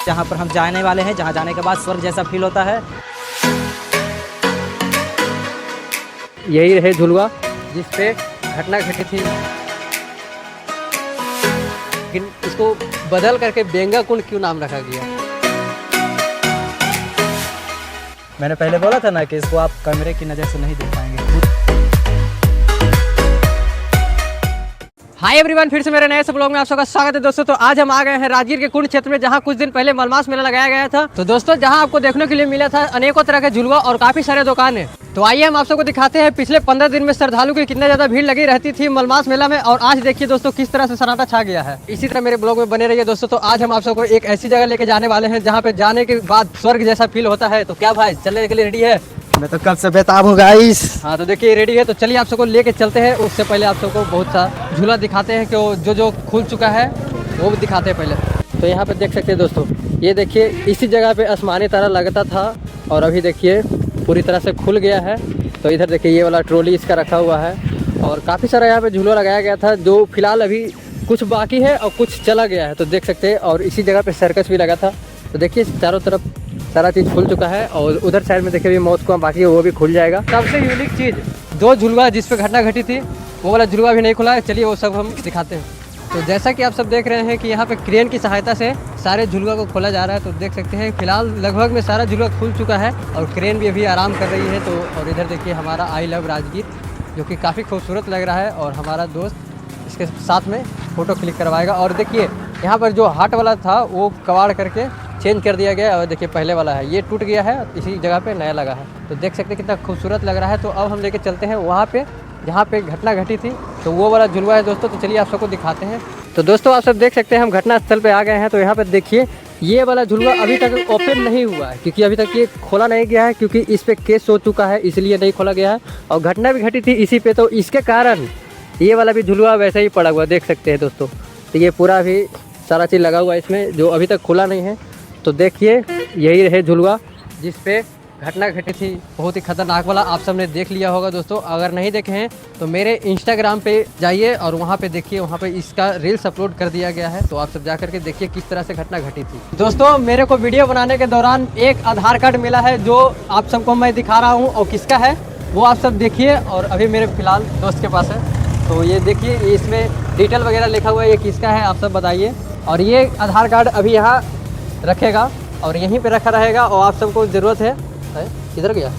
जहाँ पर हम जाने वाले हैं, जहाँ जाने के बाद स्वर्ग जैसा फील होता है। यही रहे झुलवा जिस पे घटना घटी थी, लेकिन इसको बदल करके बेंगा कुंड क्यों नाम रखा गया? मैंने पहले बोला था ना कि इसको आप कैमरे की नज़र से नहीं देख पाएंगे। हाय एवरीवन, फिर से मेरे नए ब्लॉग में आप सबका स्वागत है दोस्तों। तो आज हम आ गए हैं राजगीर के कुंड क्षेत्र में, जहां कुछ दिन पहले मलमास मेला लगाया गया था। तो दोस्तों जहां आपको देखने के लिए मिला था अनेकों तरह के झुलवा और काफी सारे दुकानें। तो आइए हम आप सबको दिखाते हैं पिछले 15 दिन में श्रद्धालु की कितना ज्यादा भीड़ लगी रहती थी मलमास मेला में, और आज देखिए दोस्तों किस तरह से सन्नाटा छा गया है। इसी तरह मेरे ब्लॉग में बने रहिए दोस्तों। तो आज हम आप सबको एक ऐसी जगह लेके जाने वाले हैं जहाँ पे जाने के बाद स्वर्ग जैसा फील होता है। तो क्या भाई चलने के लिए रेडी है? मैं तो कब से बेताब हूँ गाइस। हाँ तो देखिए रेडी है, तो चलिए आप सबको लेके चलते हैं। उससे पहले आप सबको बहुत सा झूला दिखाते हैं कि जो खुल चुका है वो भी दिखाते हैं पहले। तो यहाँ पे देख सकते हैं दोस्तों, ये देखिए इसी जगह पे आसमानी तरह लगता था और अभी देखिए पूरी तरह से खुल गया है। तो इधर देखिए ये वाला ट्रॉली इसका रखा हुआ है और काफ़ी सारा यहाँ पे झूला लगाया गया था, जो फिलहाल अभी कुछ बाकी है और कुछ चला गया है। तो देख सकते हैं, और इसी जगह पे सर्कस भी लगा था। तो देखिए चारों तरफ सारा चीज़ खुल चुका है और उधर साइड में देखिए मौत कुआं बाकी है, वो भी खुल जाएगा। सबसे यूनिक चीज़ दो झुलवा जिस पे घटना घटी थी वो वाला झुलवा भी नहीं खुला है। चलिए वो सब हम दिखाते हैं। तो जैसा कि आप सब देख रहे हैं कि यहाँ पे क्रेन की सहायता से सारे झुलवा को खोला जा रहा है। तो देख सकते हैं फिलहाल लगभग में सारा झुलवा खुल चुका है और क्रेन भी अभी आराम कर रही है। तो और इधर देखिए हमारा आई लव राजगीर जो कि काफ़ी खूबसूरत लग रहा है, और हमारा दोस्त इसके साथ में फ़ोटो क्लिक करवाएगा। और देखिए यहाँ पर जो हाट वाला था वो कबाड़ करके चेंज कर दिया गया, और देखिए पहले वाला है ये टूट गया है, इसी जगह पे नया लगा है। तो देख सकते हैं कितना खूबसूरत लग रहा है। तो अब हम लेके चलते हैं वहाँ पे जहाँ पे घटना घटी थी, तो वो वाला झुलवा है दोस्तों। तो चलिए आप सबको दिखाते हैं। तो दोस्तों आप सब देख सकते हैं हम घटना स्थल पे आ गए हैं। तो यहाँ पे देखिए ये वाला झुलवा अभी तक ओपन नहीं हुआ है, क्योंकि अभी तक ये खोला नहीं गया है, क्योंकि इस पर केस हो चुका है इसलिए नहीं खोला गया है, और घटना भी घटी थी इसी पे। तो इसके कारण ये वाला भी झुलवा वैसे ही पड़ा हुआ देख सकते हैं दोस्तों। तो ये पूरा भी सारा चीज़ लगा हुआ है इसमें, जो अभी तक खुला नहीं है। तो देखिए यही रहे झुलवा जिस पे घटना घटी थी, बहुत ही खतरनाक वाला। आप सब ने देख लिया होगा दोस्तों, अगर नहीं देखे हैं तो मेरे इंस्टाग्राम पे जाइए और वहाँ पे देखिए, वहाँ पे इसका रील्स अपलोड कर दिया गया है। तो आप सब जा करके देखिए किस तरह से घटना घटी थी। दोस्तों मेरे को वीडियो बनाने के दौरान एक आधार कार्ड मिला है, जो आप सबको मैं दिखा रहा हूँ, और किसका है वो आप सब देखिए। और अभी मेरे फिलहाल दोस्त के पास है, तो ये देखिए इसमें डिटेल वगैरह लिखा हुआ है, ये किसका है आप सब बताइए। और ये आधार कार्ड अभी यहाँ रखेगा और यहीं पे रखा रहेगा, और आप सबको ज़रूरत है किधर गया,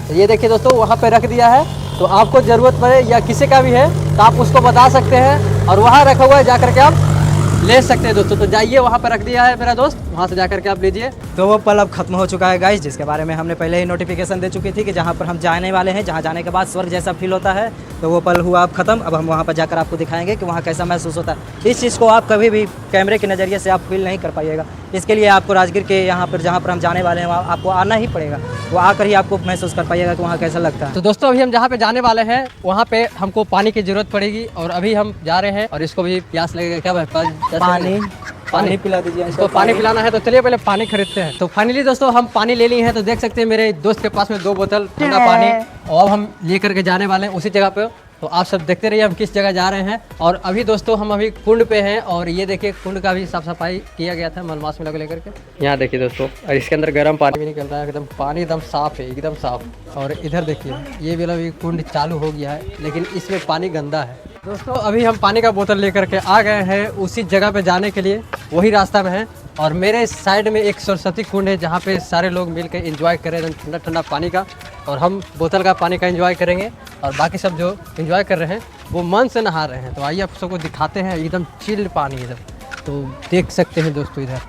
तो ये देखिए दोस्तों वहाँ पे रख दिया है। तो आपको ज़रूरत पड़े या किसी का भी है तो आप उसको बता सकते हैं, और वहाँ रखा हुआ है जा करके आप ले सकते हैं दोस्तों। तो जाइए वहाँ पर रख दिया है मेरा दोस्त, वहाँ से जा करके आप लीजिए। तो वो पल अब खत्म हो चुका है गाइस, जिसके बारे में हमने पहले ही नोटिफिकेशन दे चुकी थी कि जहाँ पर हम जाने वाले हैं, जहाँ जाने के बाद स्वर्ग जैसा फील होता है। तो वो पल हुआ अब खत्म। अब हम वहाँ पर जाकर आपको दिखाएंगे कि वहाँ कैसा महसूस होता है। इस चीज़ को आप कभी भी कैमरे के नज़रिए से आप फील नहीं कर पाइएगा। इसके लिए आपको राजगीर के यहाँ पर जहाँ पर हम जाने वाले हैं वहाँ आपको आना ही पड़ेगा, वो आकर ही आपको महसूस कर पाइएगा कि वहाँ कैसा लगता है। तो दोस्तों अभी हम जहाँ पे जाने वाले हैं वहाँ पे हमको पानी की ज़रूरत पड़ेगी, और अभी हम जा रहे हैं और इसको भी प्यास लगेगा। क्या भाई पानी पिला दीजिए इसको, पानी पिलाना है। तो चलिए पहले पानी खरीदते हैं। तो फाइनली दोस्तों हम पानी ले लिए हैं। तो देख सकते हैं मेरे दोस्त के पास में 2 बोतल ठंडा पानी, और अब हम ले करके जाने वाले हैं उसी जगह पे। तो आप सब देखते रहिए हम किस जगह जा रहे हैं। और अभी दोस्तों हम अभी कुंड पे हैं, और ये देखिए कुंड का भी साफ सफाई किया गया था मलमास मेला को लेकर के। यहाँ देखिए दोस्तों, और इसके अंदर गर्म पानी भी निकल रहा है, एकदम पानी एकदम साफ है, एकदम साफ। और इधर देखिए ये वाला भी कुंड चालू हो गया है, लेकिन इसमें पानी गंदा है। दोस्तों अभी हम पानी का बोतल लेकर के आ गए हैं उसी जगह पे जाने के लिए, वही रास्ता में है। और मेरे साइड में एक सरस्वती कुंड है, जहाँ पे सारे लोग मिलकर एंजॉय करें ठंडा ठंडा पानी का, और हम बोतल का पानी का एंजॉय करेंगे, और बाकी सब जो एंजॉय कर रहे हैं वो मन से नहा रहे हैं। तो आइए आप सबको दिखाते हैं, एकदम चिल्ड पानी इधर। तो देख सकते हैं दोस्तों इधर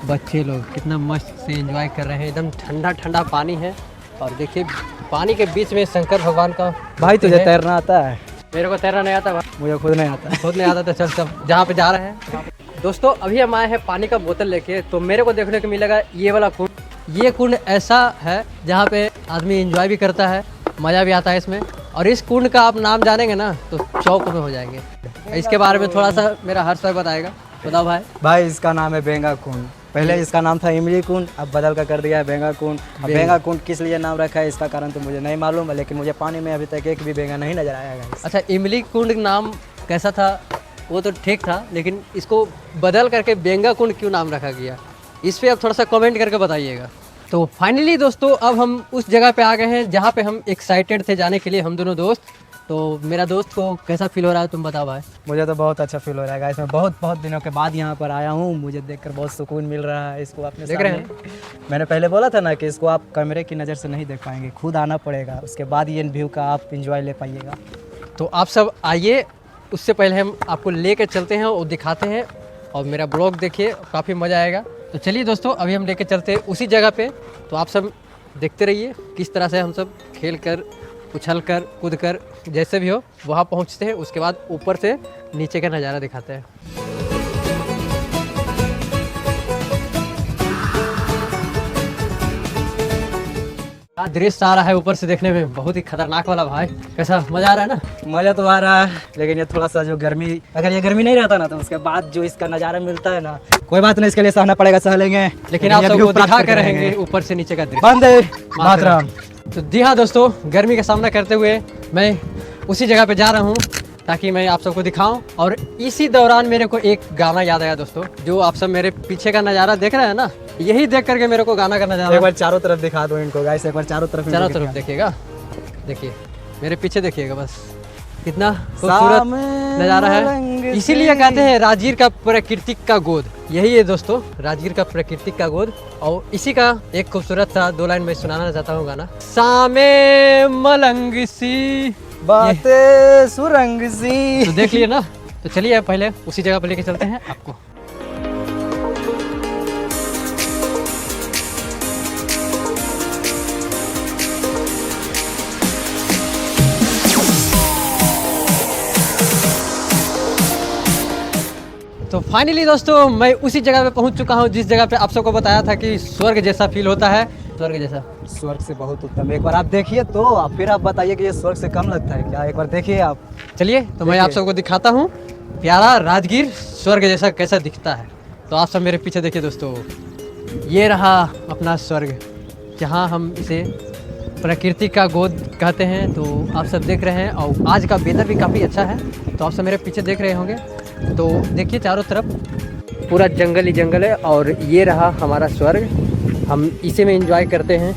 बच्चे लोग कितना मस्त से एंजॉय कर रहे हैं, एकदम ठंडा ठंडा पानी है। और देखिए पानी के बीच में शंकर भगवान का। भाई तुझे तैरना आता है? मेरे को तैरना नहीं आता भाई, मुझे खुद नहीं आता। खुद नहीं आता। तो चल सब जहाँ पे जा रहे हैं दोस्तों, अभी हम आए हैं पानी का बोतल लेके। तो मेरे को देखने को मिलेगा ये वाला कुंड। ये कुंड ऐसा है जहाँ पे आदमी एंजॉय भी करता है, मज़ा भी आता है इसमें। और इस कुंड का आप नाम जानेंगे ना तो चौक में हो जाएंगे। इसके बारे में थोड़ा सा मेरा हर्ष भाई बताएगा। बताओ भाई। भाई इसका नाम है बेंगा कुंड। पहले इसका नाम था इमली कुंड, अब बदल कर दिया है बेंगा कुंड। अब बेंगा कुंड किस लिए नाम रखा है इसका कारण तो मुझे नहीं मालूम है, लेकिन मुझे पानी में अभी तक एक भी बेंगा नहीं नजर आया है। अच्छा इमली कुंड नाम कैसा था वो तो ठीक था, लेकिन इसको बदल करके बेंगा कुंड क्यों नाम रखा गया? इस पर आप थोड़ा सा कमेंट करके बताइएगा। तो फाइनली दोस्तों अब हम उस जगह पे आ गए हैं जहाँ पे हम एक्साइटेड थे जाने के लिए, हम दोनों दोस्त। तो मेरा दोस्त को कैसा फील हो रहा है तुम बताओ भाई। मुझे तो बहुत अच्छा फील हो रहा है गाइस, मैं बहुत दिनों के बाद यहाँ पर आया हूँ, मुझे देखकर बहुत सुकून मिल रहा है। इसको आपने देख रहे हैं? मैंने पहले बोला था ना कि इसको आप कैमरे की नज़र से नहीं देख पाएंगे, खुद आना पड़ेगा, उसके बाद ये व्यू का आप इंजॉय ले पाइएगा। तो आप सब आइए, उससे पहले हम आपको लेकर चलते हैं और दिखाते हैं, और मेरा ब्लॉग देखिए, काफ़ी मज़ा आएगा। तो चलिए दोस्तों अभी हम लेकर चलते हैं उसी जगह पे। तो आप सब देखते रहिए किस तरह से हम सब खेल कर, उछल कर, कूद कर, जैसे भी हो वहाँ पहुँचते हैं। उसके बाद ऊपर से नीचे का नज़ारा दिखाते हैं। दृश्य आ रहा है ऊपर से देखने में, बहुत ही खतरनाक वाला भाई। कैसा मजा आ रहा है ना? मज़ा तो आ रहा है, लेकिन ये थोड़ा सा जो गर्मी, अगर ये गर्मी नहीं रहता ना तो उसके बाद जो इसका नज़ारा मिलता है ना, कोई बात नहीं, इसके लिए सहना पड़ेगा, सह लेंगे। लेकिन आप सबको दिखा कर रहेंगे ऊपर से नीचे का दृश्य। वंदे मातरम। तो जी हाँ दोस्तों, गर्मी का सामना करते हुए मैं उसी जगह पे जा रहा हूँ ताकि मैं आप सबको दिखाऊं। और इसी दौरान मेरे को एक गाना याद आया दोस्तों, जो आप सब मेरे पीछे का नज़ारा देख रहे हैं ना, यही देख करके मेरे को गाना का नज़ारा। एक बार चारों तरफ दिखा दो इनको गाइस, एक बार चारों तरफ देखिएगा, देखिए मेरे पीछे देखिएगा, बस कितना खूबसूरत नज़ारा है। इसीलिए कहते हैं राजगीर का प्राकृतिक का गोद, यही है दोस्तों, राजगीर का प्राकृतिक का गोद। और इसी का एक खूबसूरत सा 2 लाइन में सुनाना चाहता हूँ गाना। सामे मलंग सी बातें सुरंग सी। तो देख लिए ना, तो चलिए पहले उसी जगह पर लेके चलते हैं आपको। तो फाइनली दोस्तों मैं उसी जगह पे पहुंच चुका हूं जिस जगह पे आप सबको बताया था कि स्वर्ग जैसा फील होता है। स्वर्ग जैसा, स्वर्ग से बहुत उत्तम। एक बार आप देखिए तो फिर आप बताइए कि ये स्वर्ग से कम लगता है क्या, एक बार देखिए आप। चलिए तो मैं आप सबको दिखाता हूँ प्यारा राजगीर स्वर्ग जैसा कैसा दिखता है। तो आप सब मेरे पीछे देखिए दोस्तों, ये रहा अपना स्वर्ग, जहाँ हम इसे प्रकृति का गोद कहते हैं। तो आप सब देख रहे हैं, और आज का वेदर भी काफ़ी अच्छा है। तो आप सब मेरे पीछे देख रहे होंगे, तो देखिए चारों तरफ पूरा जंगल ही जंगल है। और ये रहा हमारा स्वर्ग, हम इसी में एंजॉय करते हैं।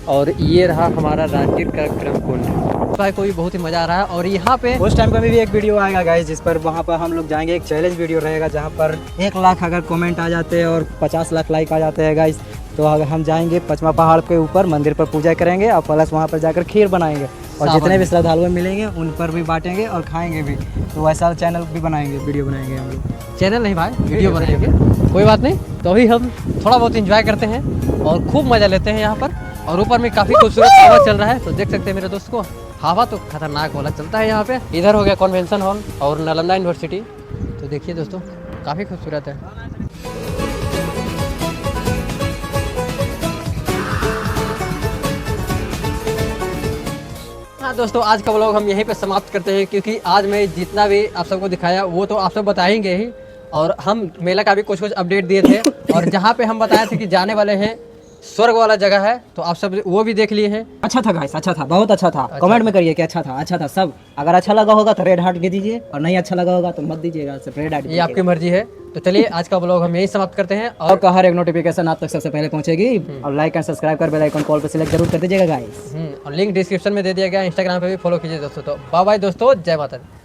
और ये रहा हमारा राजगीर का क्रम कुंड। भाई को भी बहुत ही मज़ा आ रहा है। और यहाँ पे उस टाइम पे भी एक वीडियो आएगा गाइस, जिस पर वहाँ पर हम लोग जाएंगे, एक चैलेंज वीडियो रहेगा जहाँ पर 1 लाख अगर कमेंट आ जाते हैं और 50 लाख लाइक आ जाते हैं गाइस, तो अगर हम जाएंगे पचमा पहाड़ के ऊपर मंदिर पर पूजा करेंगे और प्लस वहाँ पर जाकर खीर बनाएंगे और जितने भी श्रद्धालु मिलेंगे उन पर भी बांटेंगे और खाएंगे भी। तो वैसा चैनल भी बनाएंगे, वीडियो बनाएंगे हम लोग। चैनल नहीं भाई, वीडियो बनाएंगे, कोई बात नहीं। तो अभी हम थोड़ा बहुत एंजॉय करते हैं और खूब मज़ा लेते हैं यहाँ पर। और ऊपर में काफ़ी खूबसूरत हवा चल रहा है, तो देख सकते हैं मेरे दोस्त को, हवा तो खतरनाक वाला चलता है यहाँ पे। इधर हो गया कन्वेंशन हॉल और नालंदा यूनिवर्सिटी। तो देखिए दोस्तों काफ़ी खूबसूरत है। हाँ दोस्तों, आज का व्लॉग हम यहीं पे समाप्त करते हैं, क्योंकि आज मैं जितना भी आप सबको दिखाया वो तो आप सब बताएंगे ही। और हम मेला का भी कुछ अपडेट दिए थे, और जहाँ पे हम बताए थे कि जाने वाले हैं स्वर्ग वाला जगह है, तो आप सब वो भी देख लिए हैं। अच्छा था गाइस, अच्छा था, बहुत अच्छा था। कमेंट में करिए कि अच्छा था, अच्छा था सब। अगर अच्छा लगा होगा तो रेड हार्ट दे दीजिए, और नहीं अच्छा लगा होगा तो मत दीजिएगा, सिर्फ रेड हार्ट। ये आपकी मर्जी है। तो चलिए आज का व्लॉग हम यहीं समाप्त करते हैं। और का हर एक नोटिफिकेशन आप तक सबसे पहले पहुंचेगी। और लाइक एंड सब्सक्राइब कर बेल आइकन कॉल पर सिलेक्ट जरूर कर दीजिएगा गाइस। और लिंक डिस्क्रिप्शन में दे दिया गया, इंस्टाग्राम पे भी फॉलो कीजिए दोस्तों। तो बाय बाय दोस्तों, जय माता दी।